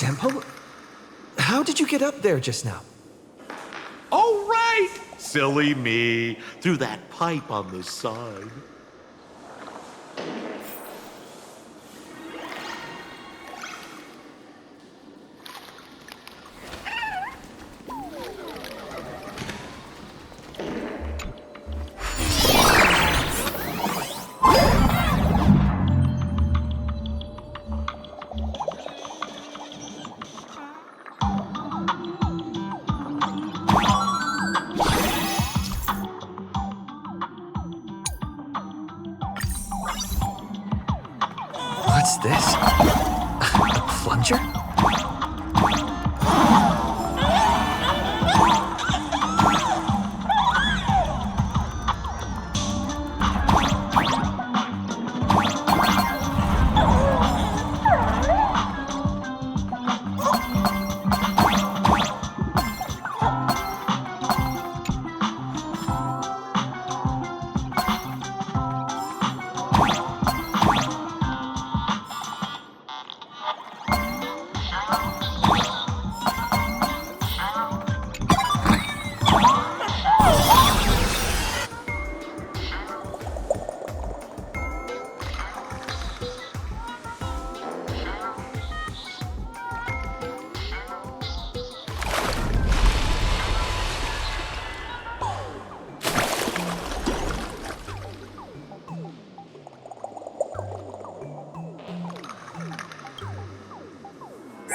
Senpo, how did you get up there just now? Oh, right! Silly me. Through that pipe on the side. What's this? A plunger?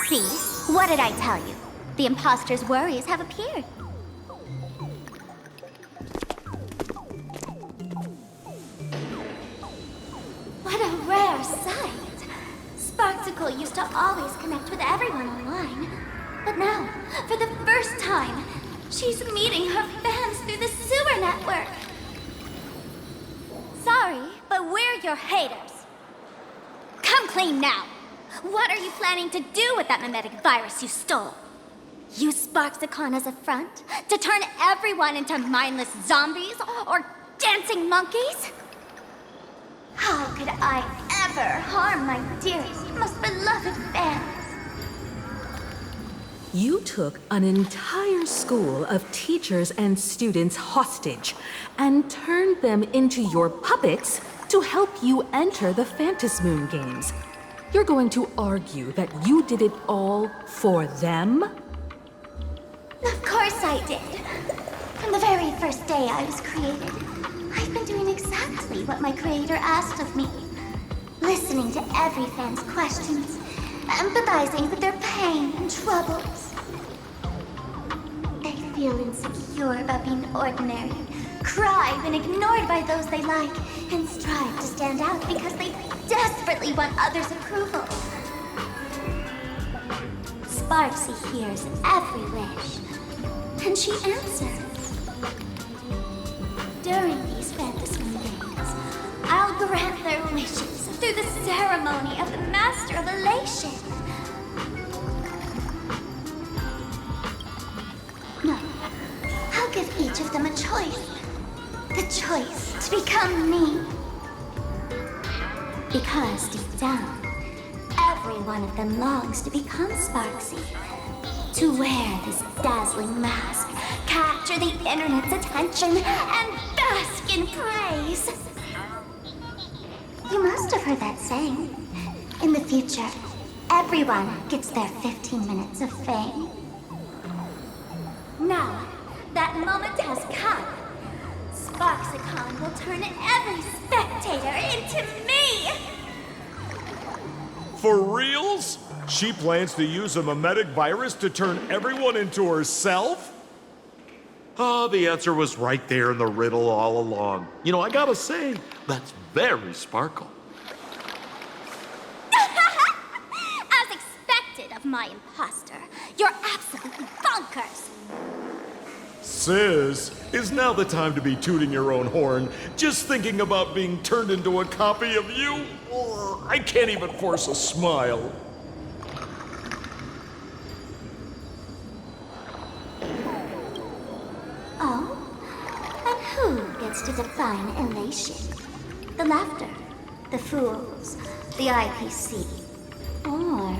See? What did I tell you? The imposter's worries have appeared. What a rare sight! Sparksicle used to always connect with everyone online. But now, for the first time, she's meeting her fans through the sewer network. Sorry, but we're your haters. Come clean now! What are you planning to do with that mimetic virus you stole? Use Sparksicon as a front? To turn everyone into mindless zombies or dancing monkeys? How could I ever harm my dearest, most beloved fans? You took an entire school of teachers and students hostage and turned them into your puppets to help you enter the Phantasmoon games. You're going to argue that you did it all for them? Of course I did. From the very first day I was created, I've been doing exactly what my creator asked of me. Listening to every fan's questions, empathizing with their pain and troubles. They feel insecure about being ordinary, cry when ignored by those they like, and strive to stand out because they desperately want others' approval. Sparksy hears every wish, and she answers. During these Phantasmoon games, I'll grant their wishes through the ceremony of the Master of Elation. No, I'll give each of them a choice. The choice to become me. Because deep down, every one of them longs to become Sparksy. To wear this dazzling mask, capture the internet's attention, and bask in praise. You must have heard that saying. In the future, everyone gets their 15 minutes of fame. Now, that moment has come. Sparksicon will turn every spectator into me! For reals? She plans to use a mimetic virus to turn everyone into herself? Oh, the answer was right there in the riddle all along. You know, I gotta say, that's very Sparkle. As expected of my imposter, you're absolutely bonkers! Sis, is now the time to be tooting your own horn, just thinking about being turned into a copy of you? I can't even force a smile. Oh? And who gets to define elation? The laughter, the fools, the IPC, or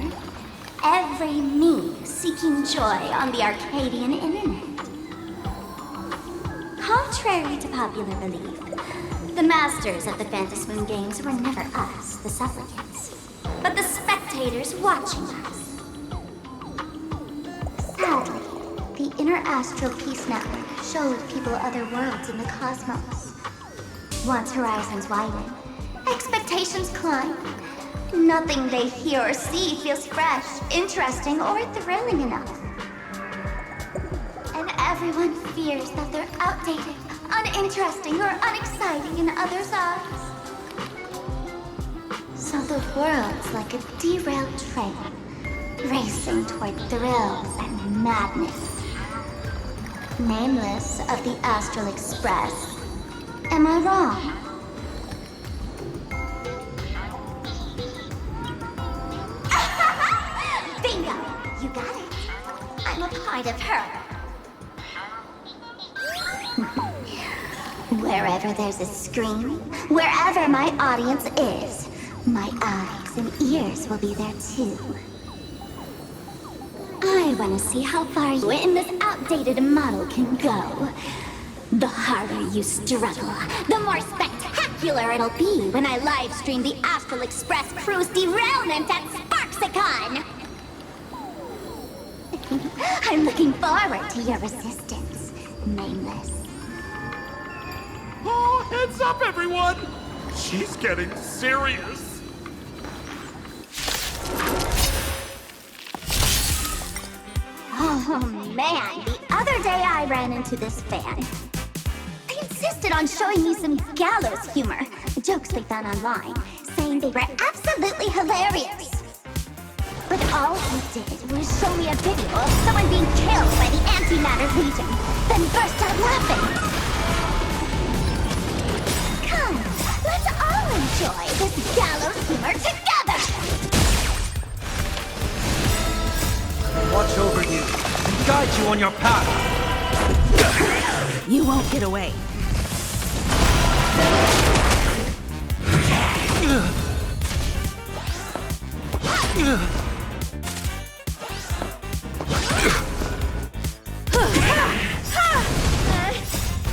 every me seeking joy on the Arcadian internet. Contrary to popular belief, the masters of the Phantasmoon games were never us, the supplicants, but the spectators watching us. Sadly, the Inter-Astral Peace Network showed people other worlds in the cosmos. Once horizons widen, expectations climb. Nothing they hear or see feels fresh, interesting, or thrilling enough. And everyone fears that they're outdated, uninteresting, or unexciting in others' eyes. So the world's like a derailed train, racing toward thrills and madness. Nameless of the Astral Express. Am I wrong? Bingo! You got it. I'm a part of her. Wherever there's a screen, wherever my audience is, my eyes and ears will be there too. I want to see how far you in this outdated model can go. The harder you struggle, the more spectacular it'll be when I live stream the Astral Express cruise derailment at Sparksicon! I'm looking forward to your resistance, Nameless. Oh, heads up, everyone! She's getting serious. Oh man, the other day I ran into this fan. They insisted on showing me some gallows humor, jokes they found online, saying they were absolutely hilarious. But all he did was show me a video of someone being killed by the Antimatter Legion, then burst out laughing. Come, let's all enjoy this gallows humor together! Watch over you and guide you on your path. You won't get away.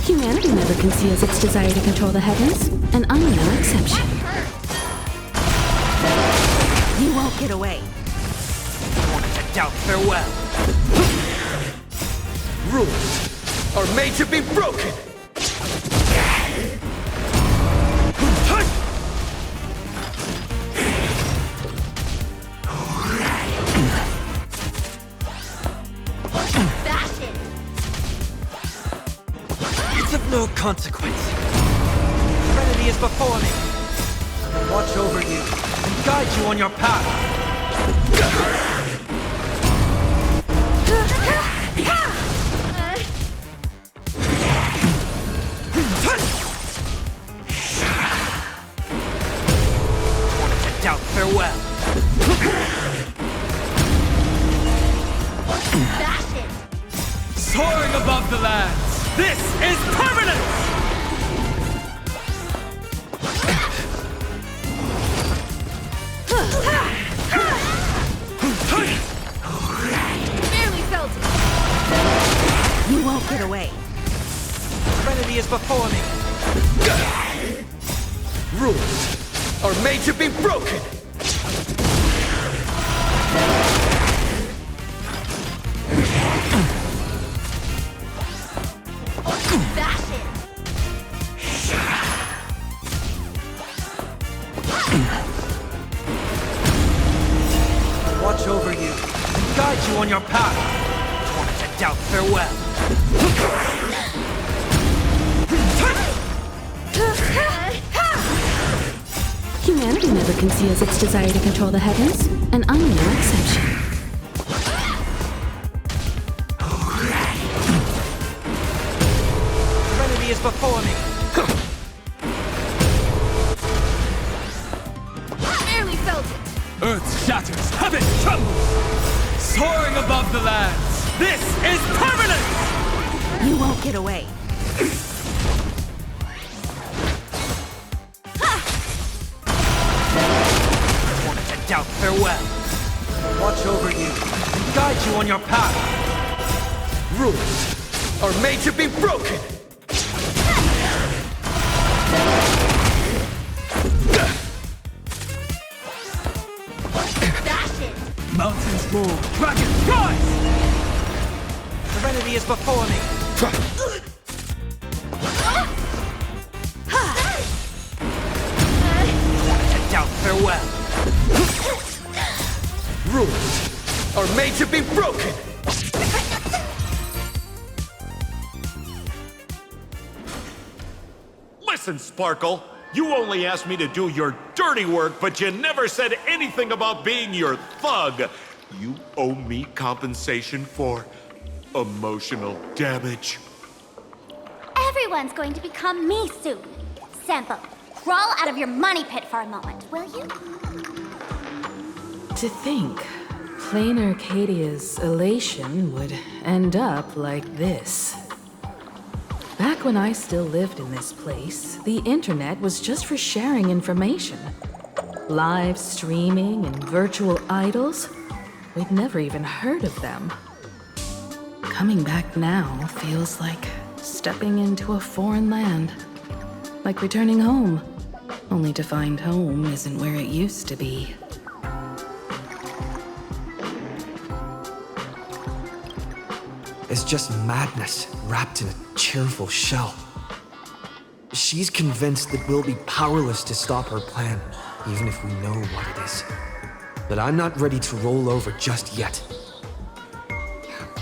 Humanity never conceals its desire to control the heavens, and I'm no exception. You won't get away. To doubt farewell. Rules are made to be broken. Fashion! It's of no consequence. Serenity is before me. Watch over you and guide you on your path. To doubt farewell. Fashion! Soaring above the lands, this is permanence! Barely felt it. You won't get away. Serenity is before me. Rules are made to be broken. Fashion! Watch over you and guide you on your path. To doubt farewell. Humanity never conceals its desire to control the heavens, and I'm no exception. Serenity is before me. Barely felt it. Earth shatters, heaven trembles. Soaring above the lands, this is permanence! You won't get away. To doubt farewell. watch over you, and guide you on your path. Rules are made to be broken! Dash it! Mountains move, dragons rise! Serenity is before me. Let doubt farewell. Rules are made to be broken! Listen, Sparkle. You only asked me to do your dirty work, but you never said anything about being your thug. You owe me compensation for emotional damage. Everyone's going to become me soon. Sampo, crawl out of your money pit for a moment, will you? To think, plain Arcadia's elation would end up like this. Back when I still lived in this place, the internet was just for sharing information. Live streaming and virtual idols, we'd never even heard of them. Coming back now feels like stepping into a foreign land. Like returning home, only to find home isn't where it used to be. It's just madness wrapped in a cheerful shell. She's convinced that we'll be powerless to stop her plan, even if we know what it is. But I'm not ready to roll over just yet.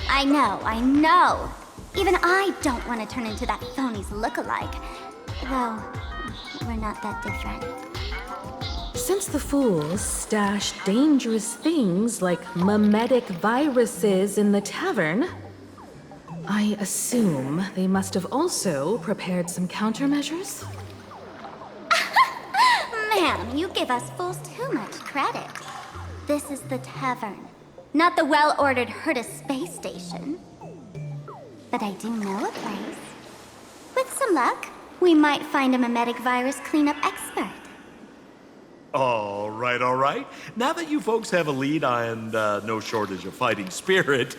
I know. Even I don't want to turn into that phony's lookalike. Though, we're not that different. Since the fools stash dangerous things like mimetic viruses in the tavern, I assume they must have also prepared some countermeasures? Man, you give us fools too much credit. This is the tavern, not the well-ordered Herta space station. But I do know a place. With some luck, we might find a mimetic virus cleanup expert. All right. Now that you folks have a lead and no shortage of fighting spirit,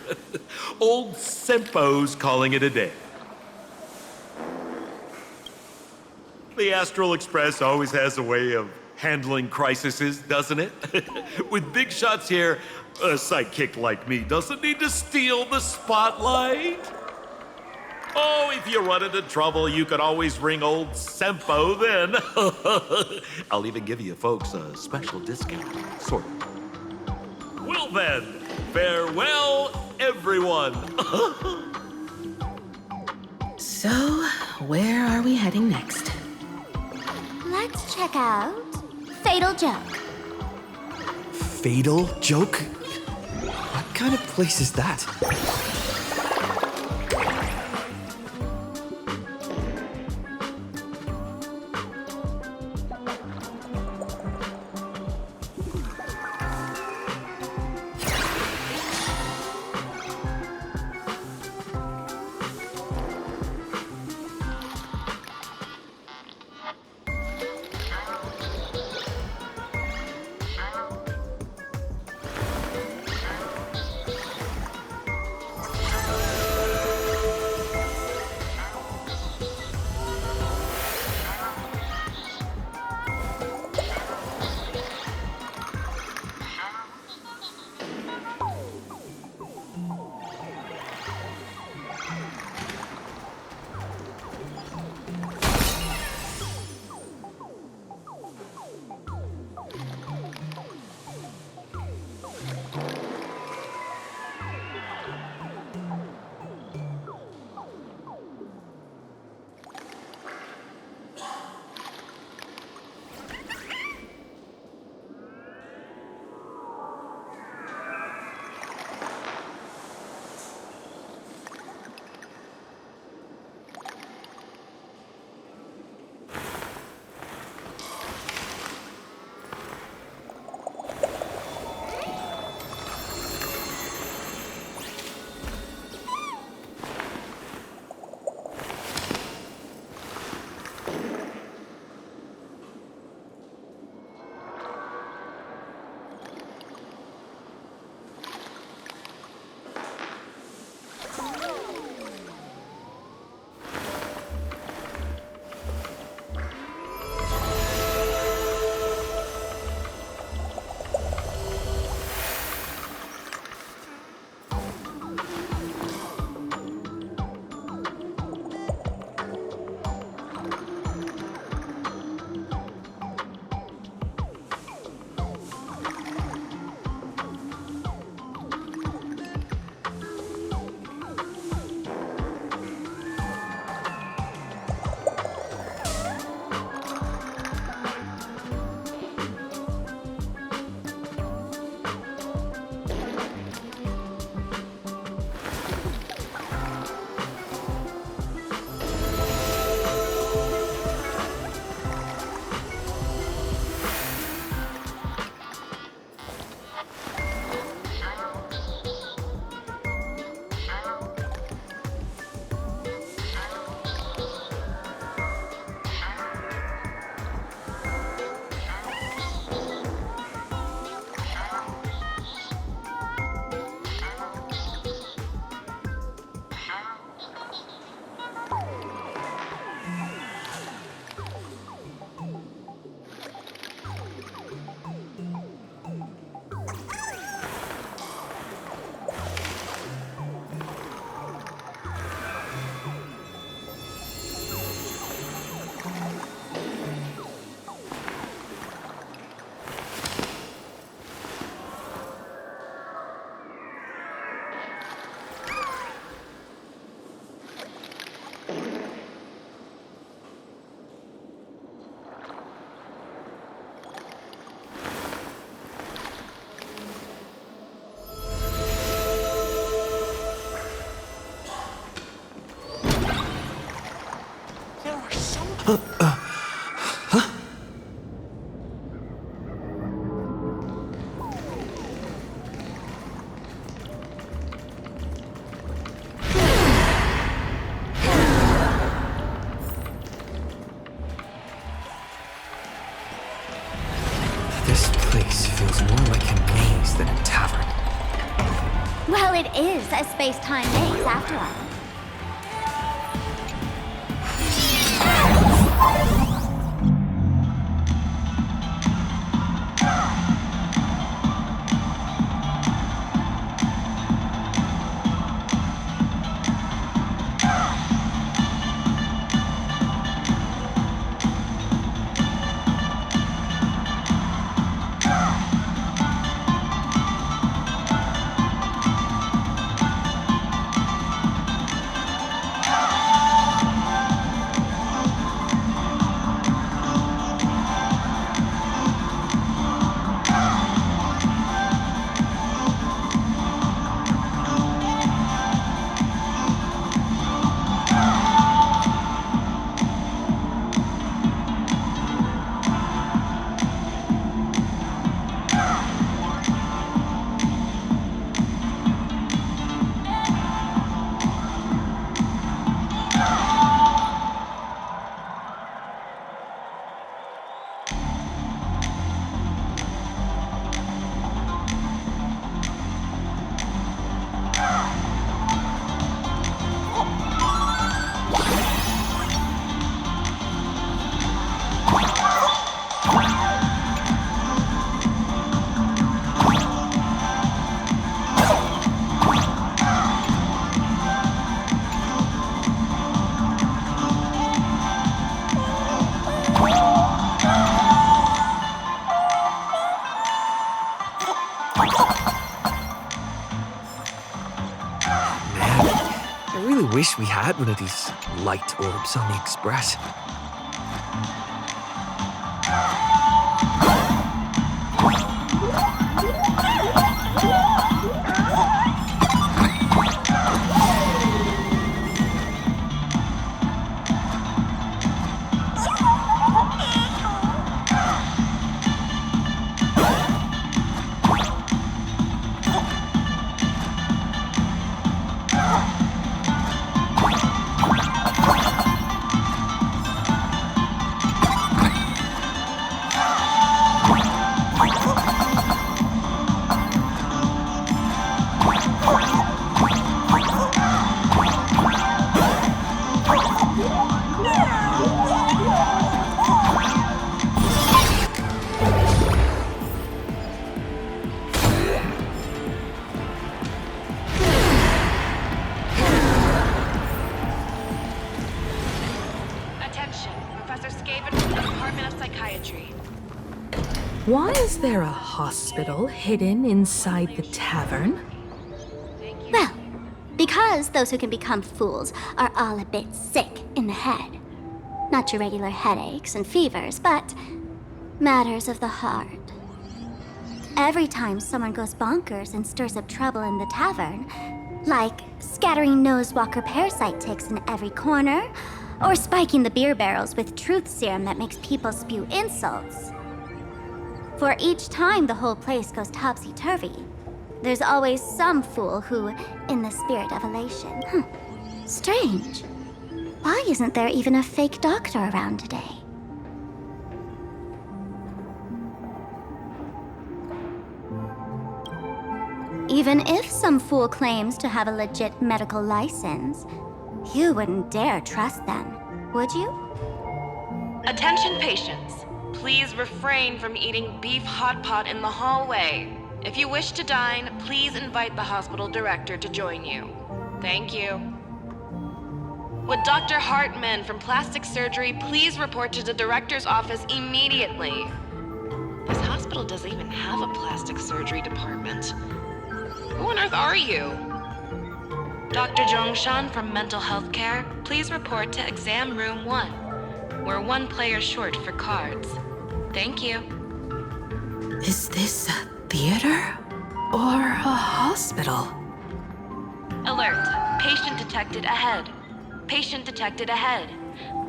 old Sempo's calling it a day. The Astral Express always has a way of handling crises, doesn't it? With big shots here, a sidekick like me doesn't need to steal the spotlight. Oh, if you run into trouble, you can always ring old Sempo then. I'll even give you folks a special discount, sort of. Well then, farewell, everyone. So, where are we heading next? Let's check out Fatal Joke. Fatal joke? What kind of place is that? This place feels more like a maze than a tavern. Well, it is a space-time maze, after all. I really wish we had one of these light orbs on the Express. Why is there a hospital hidden inside the tavern? Well, because those who can become fools are all a bit sick in the head. Not your regular headaches and fevers, but matters of the heart. Every time someone goes bonkers and stirs up trouble in the tavern, like scattering nosewalker parasite ticks in every corner, or spiking the beer barrels with truth serum that makes people spew insults. For each time the whole place goes topsy-turvy, there's always some fool who, in the spirit of elation. Strange. Why isn't there even a fake doctor around today? Even if some fool claims to have a legit medical license, you wouldn't dare trust them, would you? Attention patients. Please refrain from eating beef hot pot in the hallway. If you wish to dine, please invite the hospital director to join you. Thank you. Would Dr. Hartman from Plastic Surgery please report to the director's office immediately? This hospital doesn't even have a plastic surgery department. Who on earth are you? Dr. Zhongshan from Mental Health Care, please report to exam room 1. We're 1 player short for cards. Thank you. Is this a theater or a hospital? Alert. Patient detected ahead. Patient detected ahead.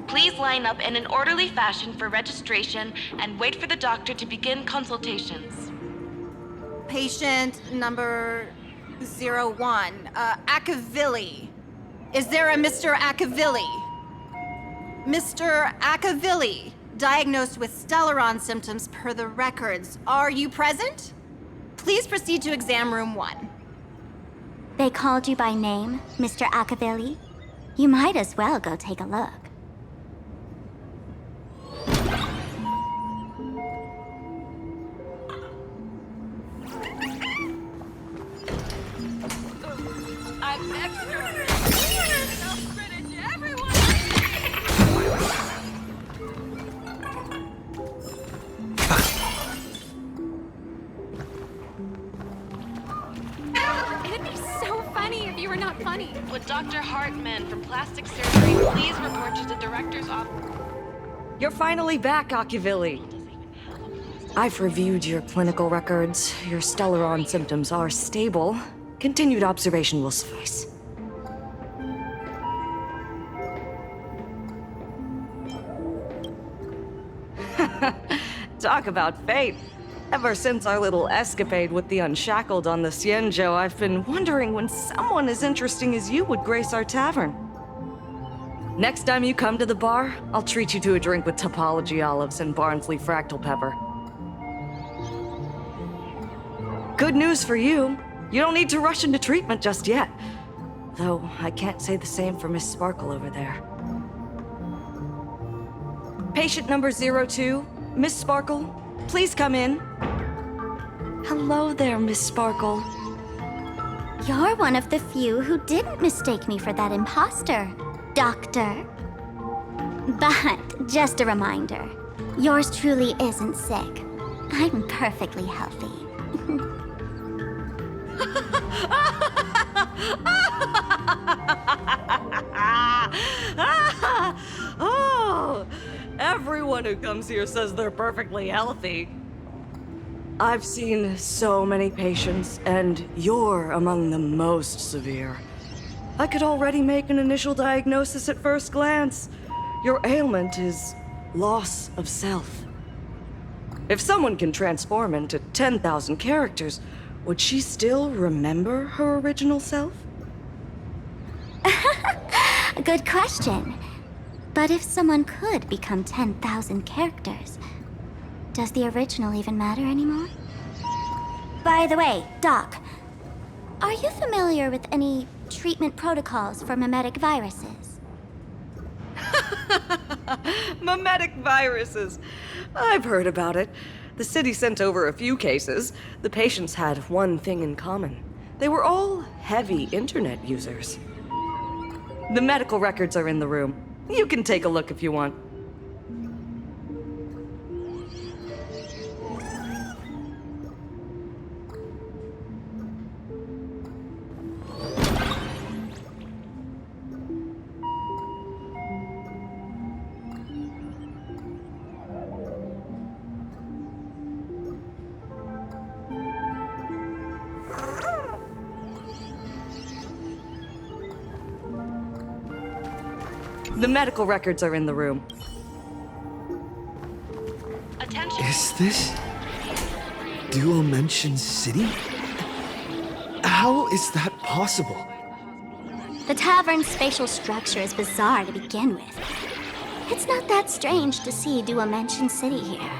Please line up in an orderly fashion for registration and wait for the doctor to begin consultations. Patient number 01, Akavilli. Is there a Mr. Akavilli? Mr. Akavilli, diagnosed with Stellaron symptoms per the records. Are you present? Please proceed to exam room 1. They called you by name, Mr. Akavilli? You might as well go take a look. I'm extra. I'll spread it to everyone. It'd be so funny if you were not funny. Would Dr. Hartman from Plastic Surgery please report to the director's office? You're finally back, Akivilli. I've reviewed your clinical records. Your Stellaron symptoms are stable. Continued observation will suffice. Talk about fate. Ever since our little escapade with the Unshackled on the Cienjo, I've been wondering when someone as interesting as you would grace our tavern. Next time you come to the bar, I'll treat you to a drink with topology olives and Barnsley fractal pepper. Good news for you. You don't need to rush into treatment just yet. Though, I can't say the same for Miss Sparkle over there. Patient number 02, Miss Sparkle, please come in. Hello there, Miss Sparkle. You're one of the few who didn't mistake me for that imposter, Doctor. But just a reminder, yours truly isn't sick. I'm perfectly healthy. Oh, everyone who comes here says they're perfectly healthy. I've seen so many patients, and you're among the most severe. I could already make an initial diagnosis at first glance. Your ailment is loss of self. If someone can transform into 10,000 characters, would she still remember her original self? Good question. But if someone could become 10,000 characters, does the original even matter anymore? By the way, Doc, are you familiar with any treatment protocols for mimetic viruses? Mimetic viruses. I've heard about it. The city sent over a few cases. The patients had one thing in common. They were all heavy internet users. The medical records are in the room. You can take a look if you want. The medical records are in the room. Attention. Is this Dual Mention City? How is that possible? The tavern's spatial structure is bizarre to begin with. It's not that strange to see Dual Mention City here.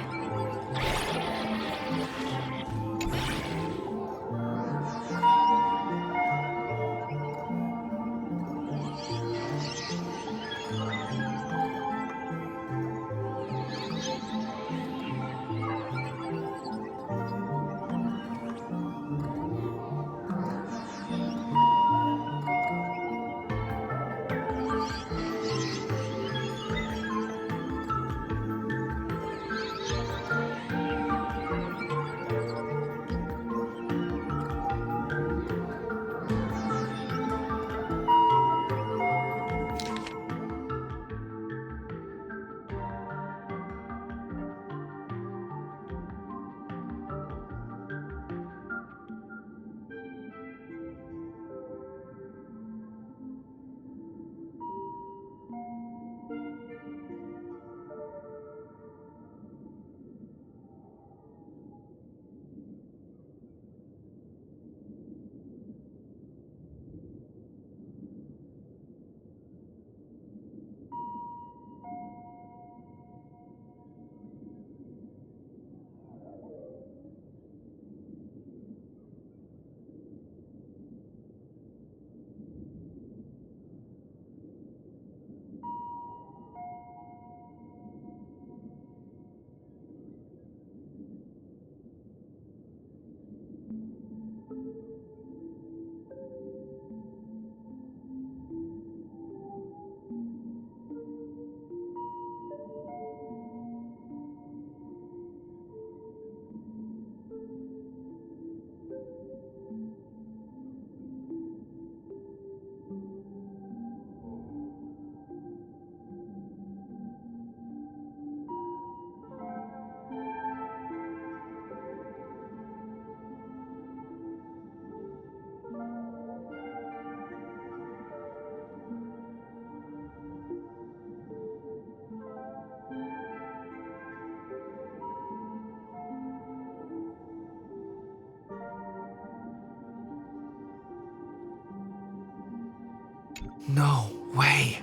No way.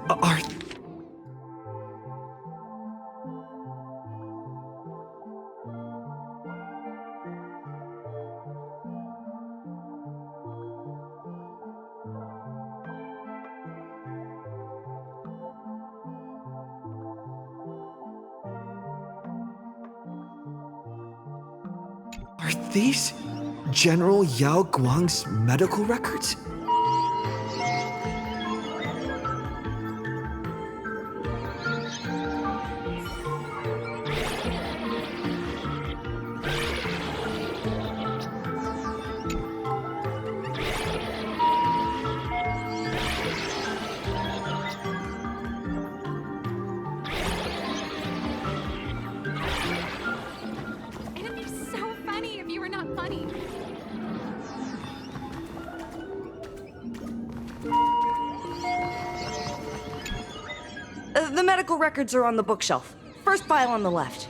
Are... Are these General Yao Guang's medical records? It'd be so funny if you were not funny. The medical records are on the bookshelf. First pile on the left.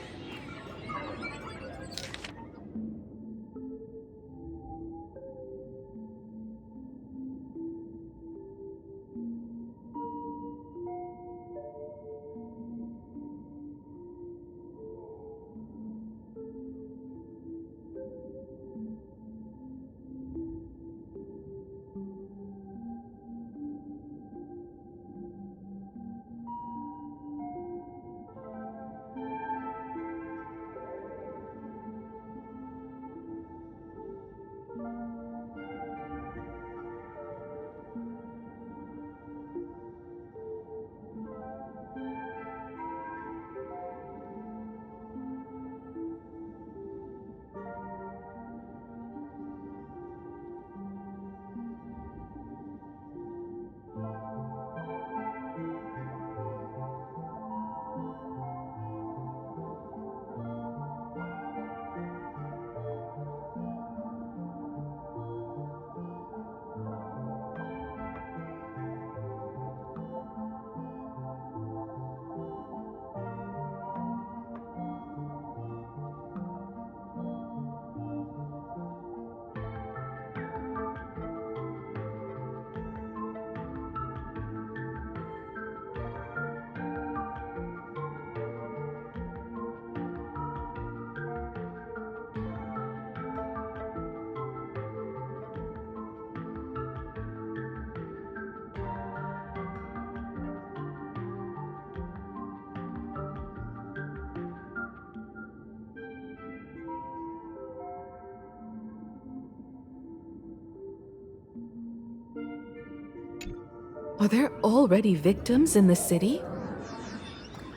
Are there already victims in the city?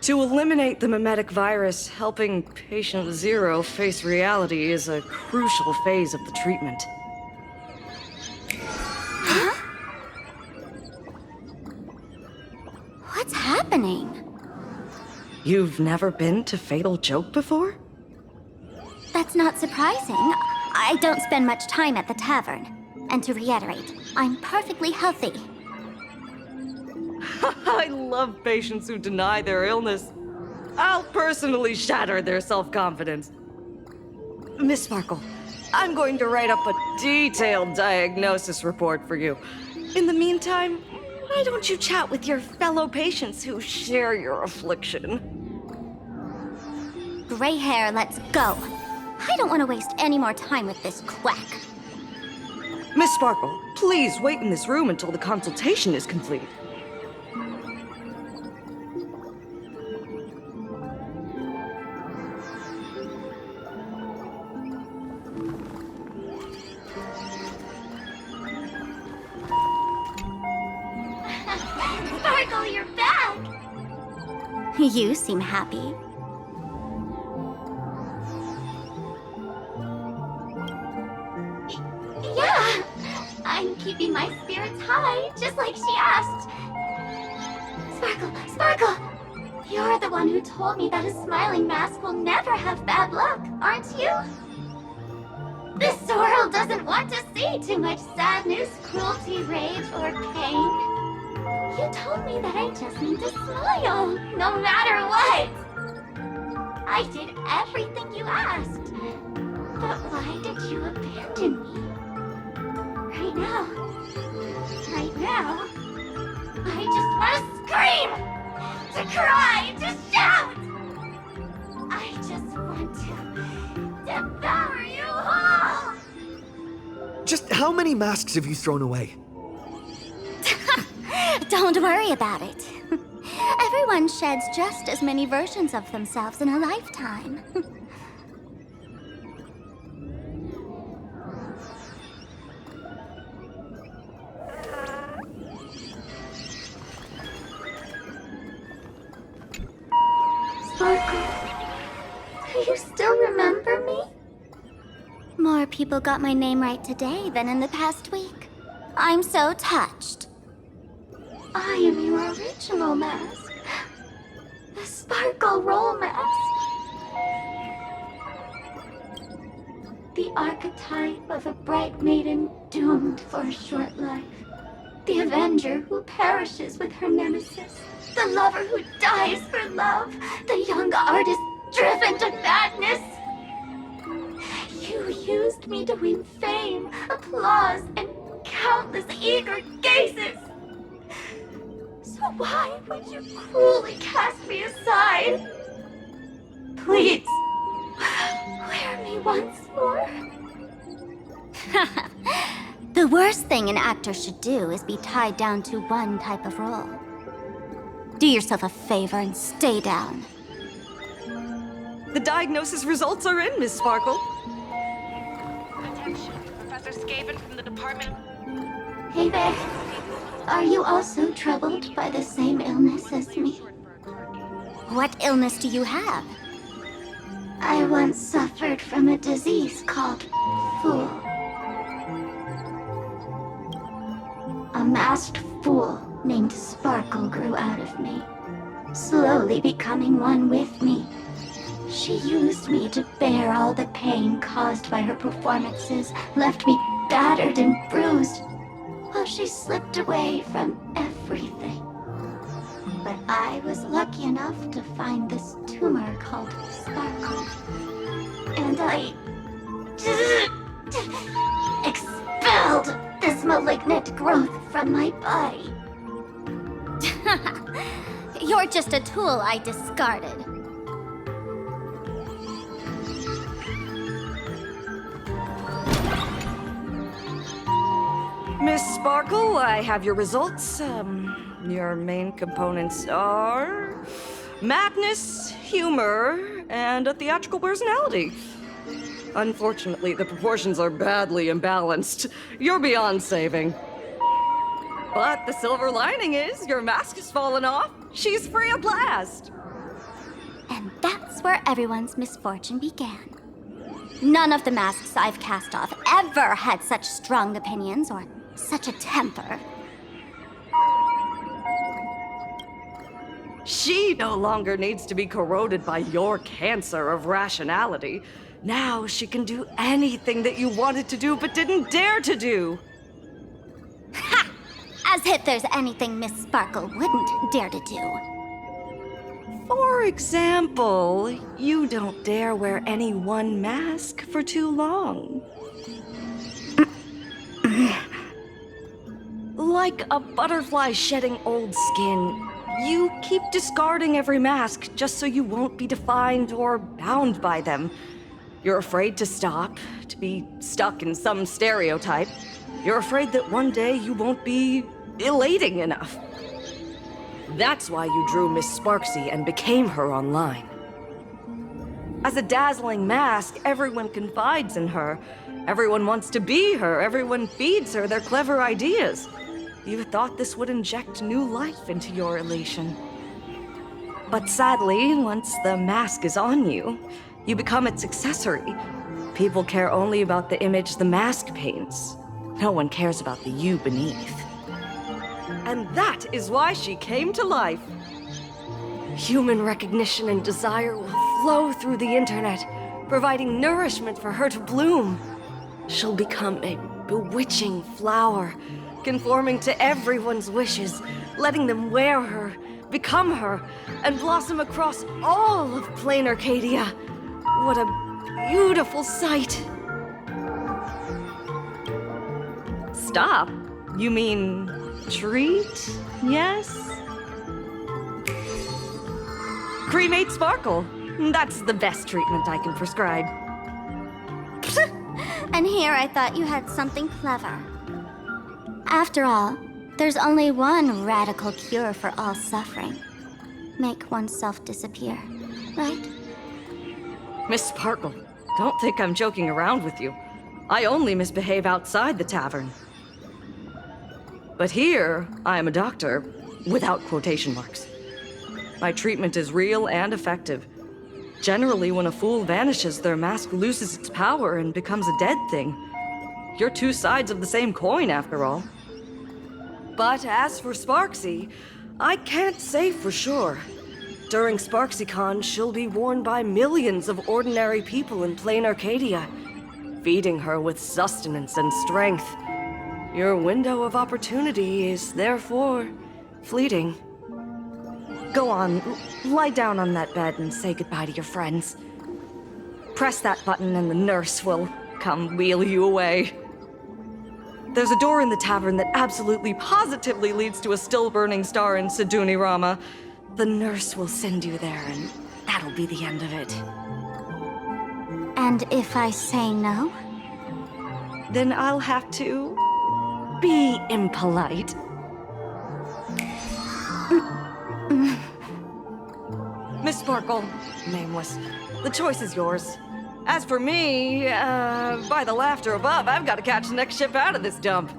To eliminate the mimetic virus, helping Patient Zero face reality is a crucial phase of the treatment. What's happening? You've never been to Fatal Joke before? That's not surprising. I don't spend much time at the tavern. And to reiterate, I'm perfectly healthy. I love patients who deny their illness. I'll personally shatter their self-confidence. Miss Sparkle, I'm going to write up a detailed diagnosis report for you. In the meantime, why don't you chat with your fellow patients who share your affliction? Gray hair, let's go. I don't want to waste any more time with this quack. Miss Sparkle, please wait in this room until the consultation is complete. Sparkle, you're back! You seem happy. Yeah, I'm keeping my spirits high, just like she asked. Sparkle, Sparkle! You're the one who told me that a smiling mask will never have bad luck, aren't you? This world doesn't want to see too much sadness, cruelty, rage, or pain. You told me that I just need to smile, no matter what. I did everything you asked. But why did you abandon me? Right now, to cry, to shout! I just want to devour you all! Just how many masks have you thrown away? Don't worry about it. Everyone sheds just as many versions of themselves in a lifetime. Sparkle, do you still remember me? More people got my name right today than in the past week. I'm so touched. I am your original mask. The Sparkle Roll Mask. The archetype of a bright maiden doomed for a short life. The avenger who perishes with her nemesis. The lover who dies for love. The young artist driven to madness. You used me to win fame, applause, and countless eager gazes. So why would you cruelly cast me aside? Please, wear me once more. The worst thing an actor should do is be tied down to one type of role. Do yourself a favor and stay down. The diagnosis results are in, Miss Sparkle. Attention, Professor Skaven from the Department. Hey there. Are you also troubled by the same illness as me? What illness do you have? I once suffered from a disease called Fool. A masked fool named Sparkle grew out of me, slowly becoming one with me. She used me to bear all the pain caused by her performances, left me battered and bruised, while she slipped away from everything. But I was lucky enough to find this tumor called Sparkle. And I expelled this malignant growth from my body. You're just a tool I discarded. Miss Sparkle, I have your results. Your main components are madness, humor, and a theatrical personality. Unfortunately, the proportions are badly imbalanced. You're beyond saving. But the silver lining is your mask has fallen off. She's free at last. And that's where everyone's misfortune began. None of the masks I've cast off ever had such strong opinions or such a temper. She no longer needs to be corroded by your cancer of rationality. Now she can do anything that you wanted to do but didn't dare to do. Ha! As if there's anything Miss Sparkle wouldn't dare to do. For example, you don't dare wear any one mask for too long. Like a butterfly shedding old skin, you keep discarding every mask just so you won't be defined or bound by them. You're afraid to stop, to be stuck in some stereotype. You're afraid that one day you won't be elating enough. That's why you drew Miss Sparksy and became her online. As a dazzling mask, everyone confides in her. Everyone wants to be her. Everyone feeds her their clever ideas. You thought this would inject new life into your elation. But sadly, once the mask is on you, you become its accessory. People care only about the image the mask paints. No one cares about the you beneath. And that is why she came to life. Human recognition and desire will flow through the internet, providing nourishment for her to bloom. She'll become a bewitching flower, conforming to everyone's wishes, letting them wear her, become her, and blossom across all of plain Arcadia. What a beautiful sight. Stop? You mean treat? Yes? Cremate Sparkle. That's the best treatment I can prescribe. And here I thought you had something clever. After all, there's only one radical cure for all suffering. Make oneself disappear, right? Miss Sparkle, don't think I'm joking around with you. I only misbehave outside the tavern. But here, I am a doctor, without quotation marks. My treatment is real and effective. Generally, when a fool vanishes, their mask loses its power and becomes a dead thing. You're two sides of the same coin, after all. But as for Sparksy, I can't say for sure. During SparksyCon, she'll be worn by millions of ordinary people in plain Arcadia, feeding her with sustenance and strength. Your window of opportunity is therefore fleeting. Go on, lie down on that bed and say goodbye to your friends. Press that button and the nurse will come wheel you away. There's a door in the tavern that absolutely positively leads to a still-burning star in Siduni Rama. The nurse will send you there, and that'll be the end of it. And if I say no? Then I'll have to be impolite. Miss Sparkle, nameless, the choice is yours. As for me, by the laughter above, I've got to catch the next ship out of this dump.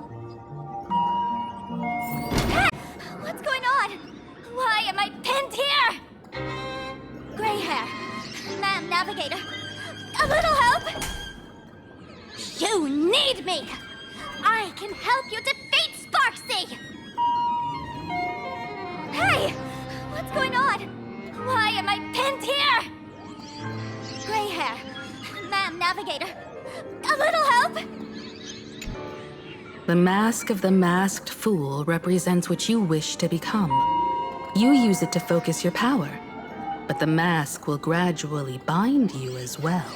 What's going on? Why am I pinned here? Gray hair. Ma'am, navigator. A little help? You need me! I can help you defeat Sparksy! Hey! What's going on? Why am I pinned here? Gray hair. Ma'am, navigator. A little help? The mask of the masked fool represents what you wish to become. You use it to focus your power, but the mask will gradually bind you as well.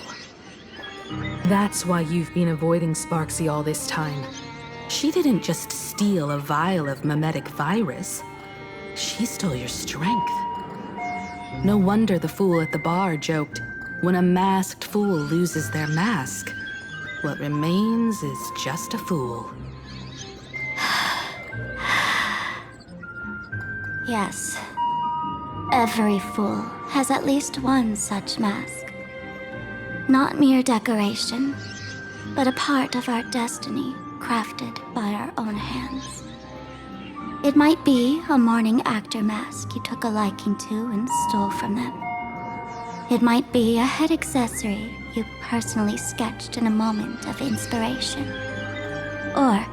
That's why you've been avoiding Sparksy all this time. She didn't just steal a vial of mimetic virus. She stole your strength. No wonder the fool at the bar joked, when a masked fool loses their mask, what remains is just a fool. Yes. Every fool has at least one such mask. Not mere decoration, but a part of our destiny crafted by our own hands. It might be a morning actor mask you took a liking to and stole from them. It might be a head accessory you personally sketched in a moment of inspiration. Or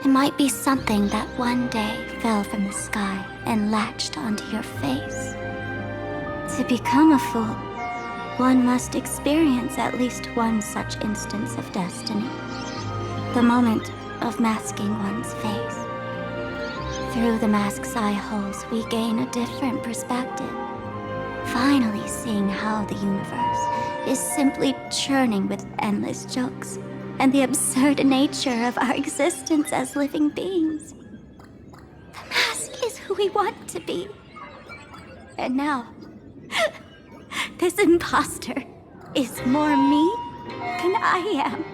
it might be something that one day fell from the sky and latched onto your face. To become a fool, one must experience at least one such instance of destiny. The moment of masking one's face. Through the mask's eye holes, we gain a different perspective. Finally seeing how the universe is simply churning with endless jokes and the absurd nature of our existence as living beings. The mask is who we want to be. And now, this imposter is more me than I am.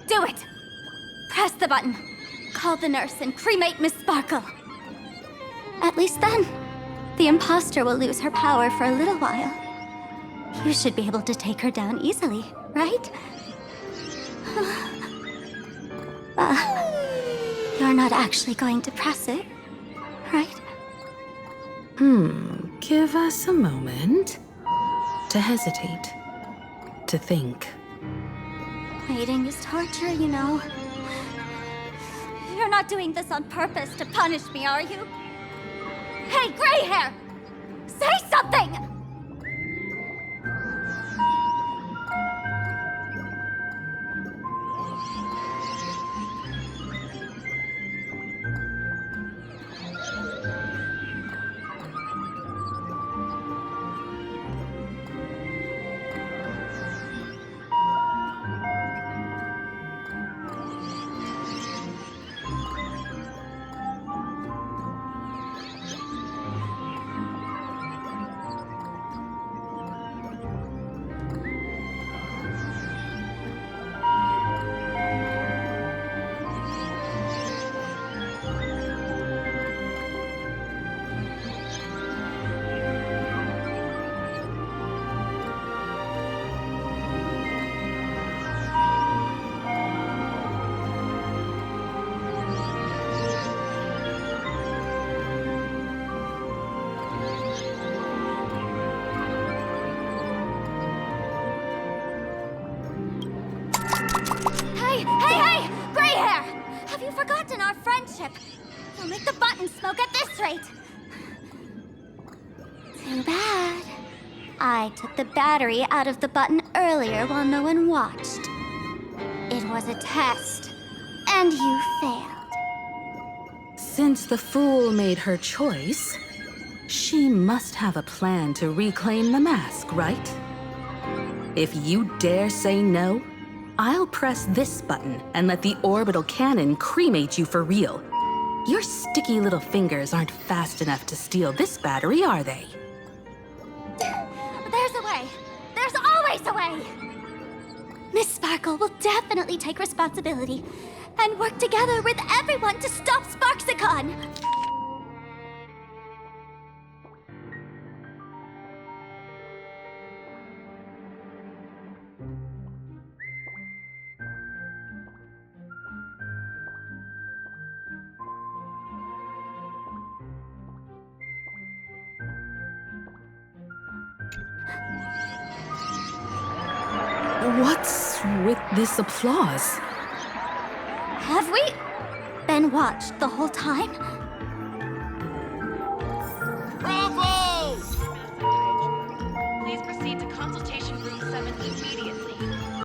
Do it! Press the button. Call the nurse and cremate Miss Sparkle. At least then, the imposter will lose her power for a little while. You should be able to take her down easily, right? You're not actually going to press it, right? Give us a moment to hesitate, to think. Waiting is torture, you know. You're not doing this on purpose to punish me, are you? Hey, gray hair! Say something! Hey! Gray hair! Have you forgotten our friendship? You'll make the button smoke at this rate. Too bad. I took the battery out of the button earlier while no one watched. It was a test, and you failed. Since the fool made her choice, she must have a plan to reclaim the mask, right? If you dare say no, I'll press this button and let the orbital cannon cremate you for real. Your sticky little fingers aren't fast enough to steal this battery, are they? There's a way. There's always a way. Miss Sparkle will definitely take responsibility and work together with everyone to stop Sparksicon. What's with this applause? Have we been watched the whole time?